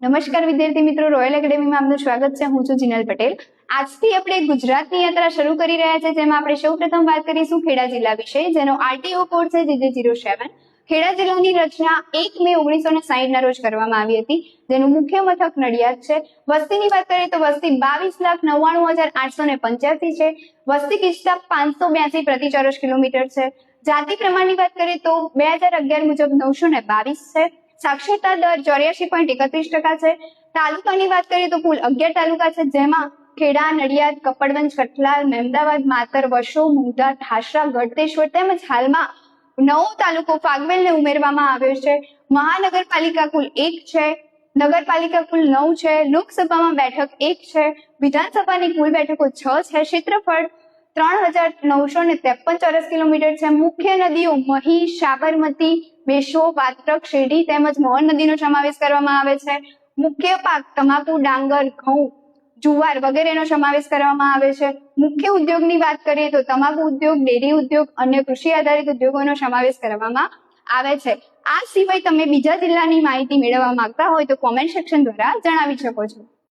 નમસ્કાર વિદ્યાર્થી મિત્રો, રોયલ એકેડેમીમાં આપનું સ્વાગત છે। હું છું જીનલ પટેલ। આજથી આપણે ગુજરાતની યાત્રા શરૂ કરી રહ્યા છે, જેમાં આપણે સૌપ્રથમ વાત કરીશું ખેડા જિલ્લા વિશે, જેનો આરટીઓ કોડ છે JJ07। ખેડા જિલ્લાની રચના 1 મે 1960 ના રોજ કરવામાં આવી હતી, જેનું મુખ્ય મથક નડિયાદ છે। વસ્તીની વાત કરીએ તો વસ્તી 22,99,885 છે। વસ્તી ગીચતા 582 પ્રતિ ચોરસ કિલોમીટર છે। જાતિ પ્રમાણની વાત કરીએ તો 2011 મુજબ 922 છે। સાક્ષરતા દર 84.31% છે। તાલુકાની વાત કરીએ તો કુલ 11 તાલુકા છે, જેમાં ખેડા, નડિયાદ, કપડવંજ, કઠલાલ, મહેમદાવાદ, માતર, વશો, મુંદા, ઠાસરા, ગળતેશ્વર તેમજ હાલમાં નવો તાલુકો ફાગવેલને ઉમેરવામાં આવ્યો છે। મહાનગરપાલિકા કુલ 1 છે, નગરપાલિકા કુલ 9 છે, લોકસભામાં બેઠક 1 છે, વિધાનસભાની કુલ બેઠકો 6 છે। ક્ષેત્રફળ 3,953 ચોરસ કિલોમીટર છે। મુખ્ય નદીઓ મહી, સાબરમતી, બેશો, વાત્રક, શેરડી તેમજ મોહન નદીનો સમાવેશ કરવામાં આવે છે। મુખ્ય પાક તમાકુ, ડાંગર, ઘઉં, જુવાર વગેરેનો સમાવેશ કરવામાં આવે છે। મુખ્ય ઉદ્યોગની વાત કરીએ તો તમાકુ ઉદ્યોગ, ડેરી ઉદ્યોગ, અન્ય કૃષિ આધારિત ઉદ્યોગોનો સમાવેશ કરવામાં આવે છે। આ સિવાય તમે બીજા જિલ્લાની માહિતી મેળવવા માંગતા હોય તો કોમેન્ટ સેક્શન દ્વારા જણાવી શકો છો।